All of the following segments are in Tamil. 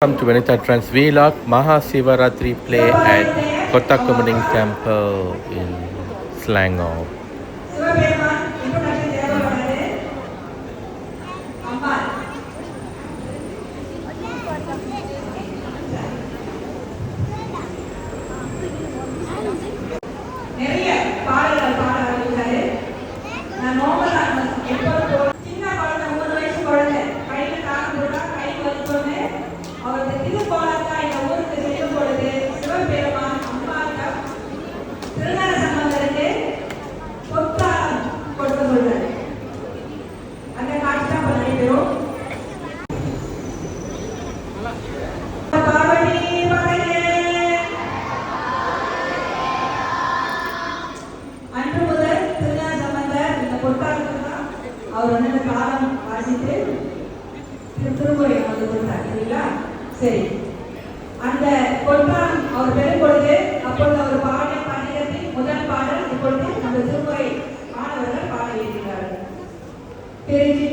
Welcome to Vanitha Trans Vlog Mahasivaratri play at Kottakumaning Temple in Selangor. அவர் வந்து காலம் வாசித்து திருமுறை வந்து கொடுத்தார் இல்லைங்களா? சரி, அந்த பொற்காலம் அவர் பெறும் பொழுது அப்பொழுது அவர் பாடிய பதிகத்தின் முதல் பாடல் இப்பொழுது அந்த திருமுறை மாணவர்கள் பாட இருக்கிறார்கள். திருச்சி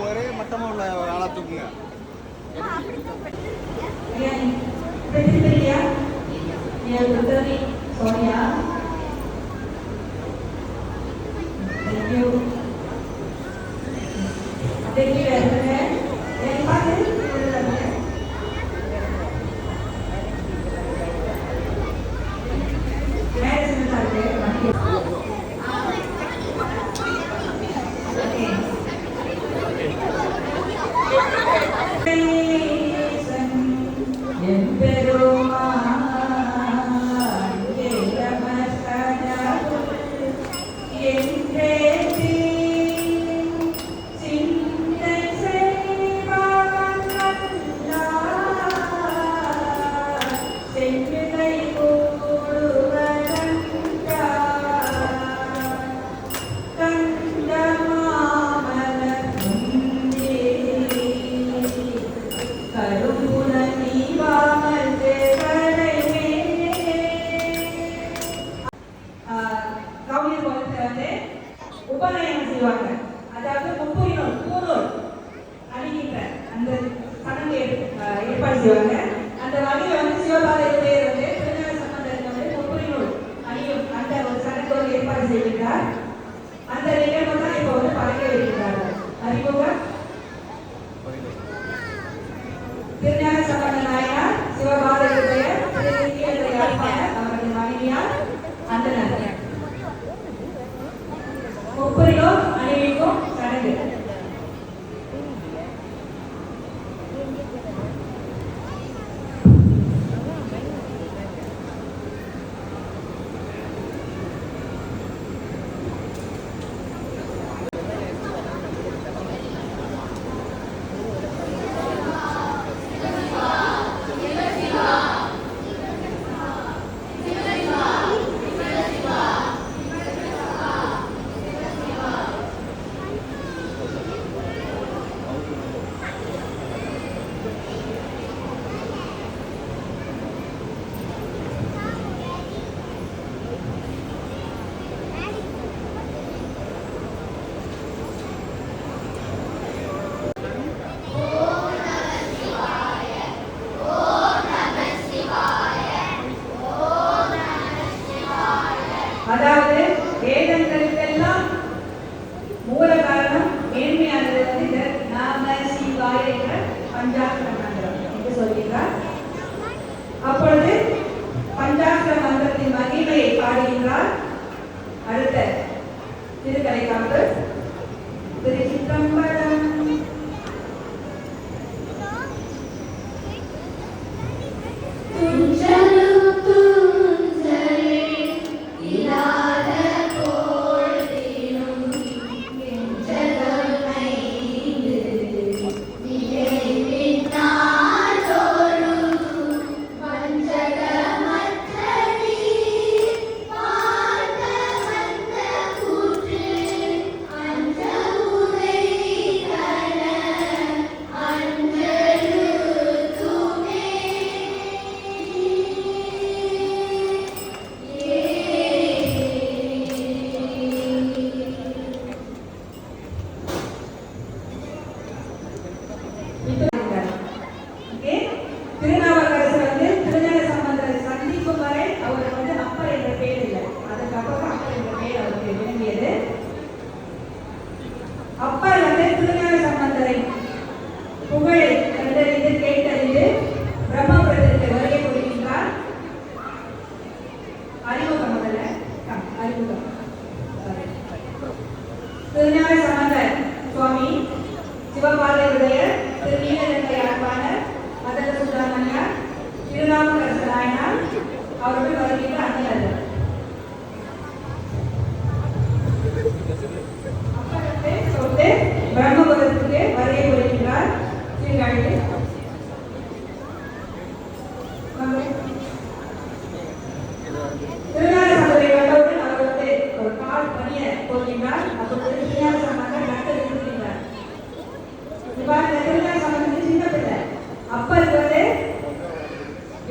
ஒரே மட்டமா உள்ள ஆளா தூக்குங்க. சோனியா உபநயனம் செய்வாங்க. அதாவது முப்பூரினூல் பூநூல் அணிகின்ற அந்த சடங்கு ஏற்பாடு செய்வாங்க. அந்த வகையில் வந்து சிவபாதையுடைய வந்து திருஞான சம்பந்தருக்கு வந்து முப்பூரினூல் அணியும் அந்த ஒரு சடங்கு ஒரு ஏற்பாடு செய்கின்றார். அந்த நிகழ்வு தான் இப்போ வந்து பழக்க வைக்கிறார்கள். அறிமுகம் திருஞான சம்பந்த நாயனார் சிவபாதையுடைய அவரது மனைவியார் அந்த நகர் முப்பரிலோ அணிவிக்கும் சடங்கு. அதாவது வேதங்களுக்கெல்லாம் மூல காரணம் மேன்மையானது வந்து நாம சிவாய என்ற பஞ்சாட்சர மந்திரம் என்று சொல்கிறார். அப்பொழுது பஞ்சாட்சர மந்திரத்தின் மகிமையை பாடுகின்றார். அடுத்த திருக்கலைக்காப்பு திருச்சிற்றம்பலம். இல்லாத கோள் தீனும் திருஞான சம்பந்தர் சுவாமி, சிவபாத விஜயர், திரு நீலகண்டை ஆழ்வானர், மதக சுப்பிரமணியர், திருநாவுக்கரசு நாயனார் அவர்கள் வருகின்ற அந்நியர்கள். அப்பகத்தை சொட்டு பிரம்மபுரத்துக்கு வருகை புரிகின்றார் சீர்காழி. திருஞான சம்பந்தரை கண்டவுடன் அவர் ஒரு கால் பணிய போகின்றார். அப்போது திருஞான சம்பந்தர் நட்டல் இருக்கின்றார். திருஞான சம்பந்தர் சின்ன பிள்ளை, அப்பருக்கு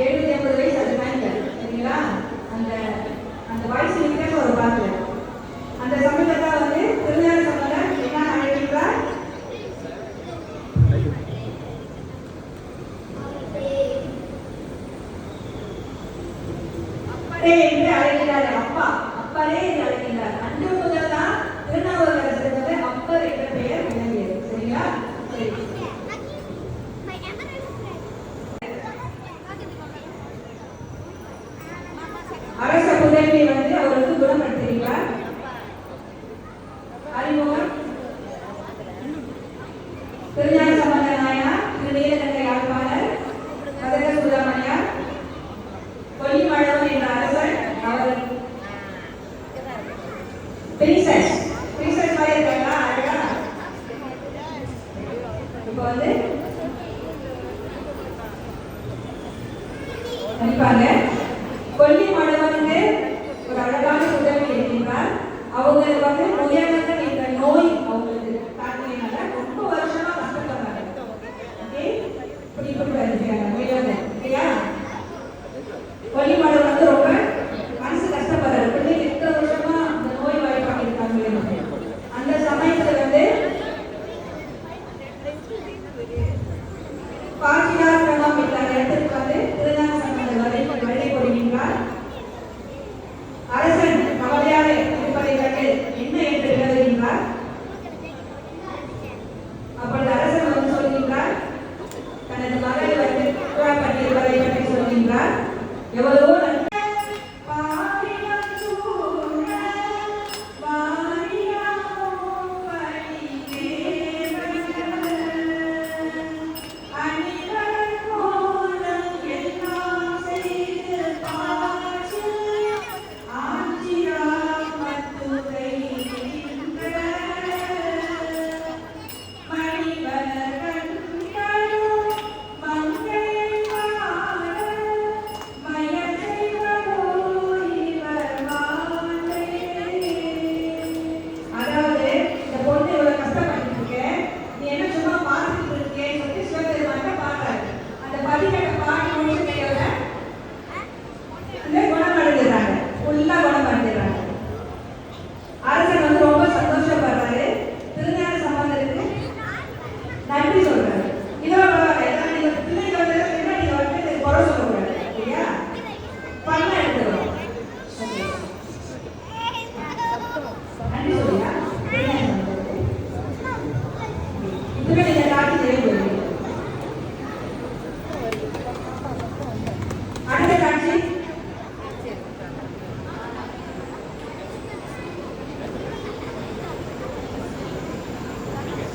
70-80 வயசு. அது சரிங்களா? அந்த வயசு வித்தியாசம் ஒரு பார்க்கல. அந்த சமயத்தான் திருஞான சம்பந்தர் என்ன அழைக்கின்றார்? அப்பரே என்று அழைக்கிறார். அப்பரே என்று அழைக்கிறார். அன்று முதல் தான் திருநாவுக்கரசருக்கு அப்பர் என்ற பெயர் விளங்கியது. சரிங்களா? சரி. அரச புதல்வி அவருக்கு குணப்படுத்துகிறார். அறிமுகம்: திருஞான சம்பந்த நாயனார், திரு நீலகண்டை ஆழ்வானர், மதக சுப்பிரமணியர், கொல்லிமழவன் என்ற அரசன். அவர் பிரின்சஸ் மாதிரி இருக்காங்களா? அழகா. இப்போ நினைப்பாங்க. கொல்லிமழவனுக்கு ஒரு அழகான உதவி இருக்கின்றார். அவங்களுக்கு முயலங்கள் என்ற நோய் அவங்களுக்கு தாக்கினால ரொம்ப வருஷமா கஷ்டப்படுறாங்க. கொல்லிமழவன் ரொம்ப மனசு கஷ்டப்படுறாரு. பிள்ளைங்க எத்தனை வருஷமா அந்த நோய் வாய்ப்பாக இருக்காங்க. அந்த சமயத்துல காட்சியார்த்தனம் என்ற இடத்துக்கு திருஞான சம்பந்தர் வருகை கொடுக்கின்றார். அரசன் கவலையாக இருப்பதை கண்டு என்ன என்று எழுதுகின்றார். அப்பொழுது அரசன் சொல்கின்றார், தனது மகள் பட்டியல்களை பற்றி சொல்கின்றார். எவ்வளவோ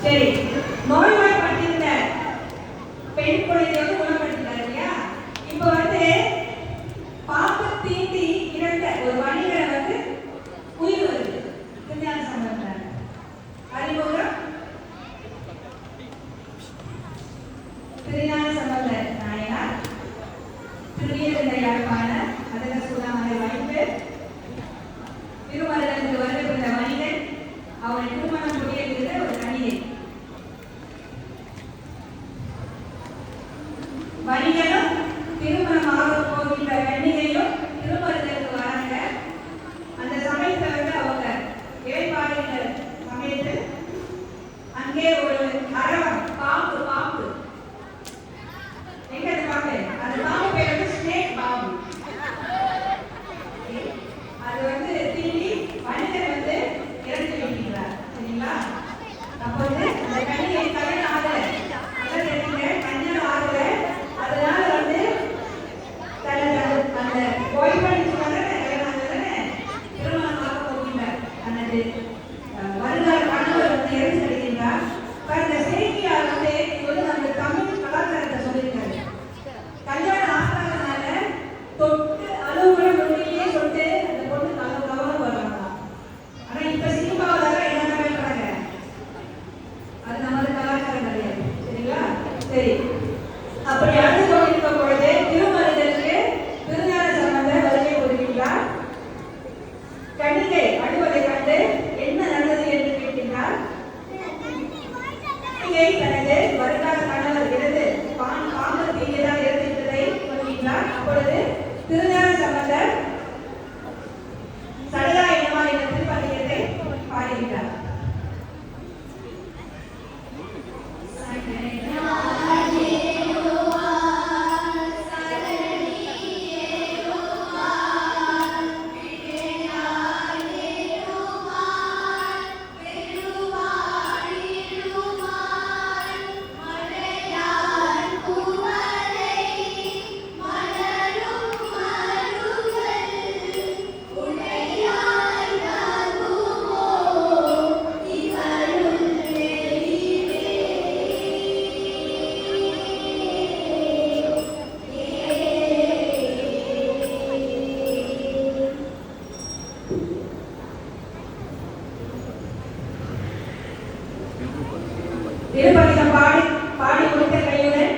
சரி, நோய்வாய்ப்பட்டிருந்த பெண் குழந்தையை குணப்படுத்தினார் இல்லையா? இப்போ பாம்பு தீண்டி இறந்த ஒரு வணிகரை உயிர் வருது. திருஞான சம்பந்தர் அறிமுகம்: திருஞான சம்பந்தர் நாயனார், திரு நீலகண்டை ஆழ்வானர், மதக சுப்பிரமணியர் வைப்பு, திருமருகனுக்கு வருகின்ற வணிகன், அவரை திருமணம் புரியுகிற ஒரு கணிகை. வணிகனும் திருமணமாக போகின்ற கன்னிகையும் திருமருகனுக்கு வராங்க. அந்த சமயத்தில் அவங்க ஏற்பாடுகிற சமயத்தில் அங்கே ஒரு அரவம் பாம்பு எங்க பாம்பு, அந்த பாம்பு பேர் ஸ்னேக் பாம்பு. அது தீண்டி வணிகர் இறந்து வைக்கிறார். சரிங்களா? அப்போ அந்த கன்னிகை கல்யாணம் ஆகல, கல்யாணம் ஆகல. அதனால அந்த திருமணமாக போகின்றார். தனது வருங்கால திருப்பதிகம் பாடி பாடி கொடுத்த கையுடன்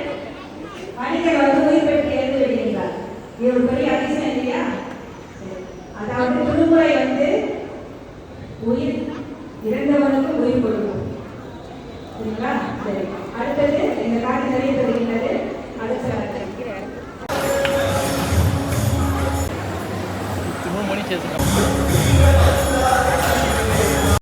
மனிதன் வந்து உயிர் பெற்று எழுந்து விடுகின்றார். இது ஒரு பெரிய அதிசயம் இல்லையா? அதாவது திருமுறை வந்து உயிர் இறந்தவனுக்கு உயிர் கொடுக்கும். சரிங்களா? சரி, அடுத்தது இந்த காட்சி நிறைவேறுகின்றது. அடுத்த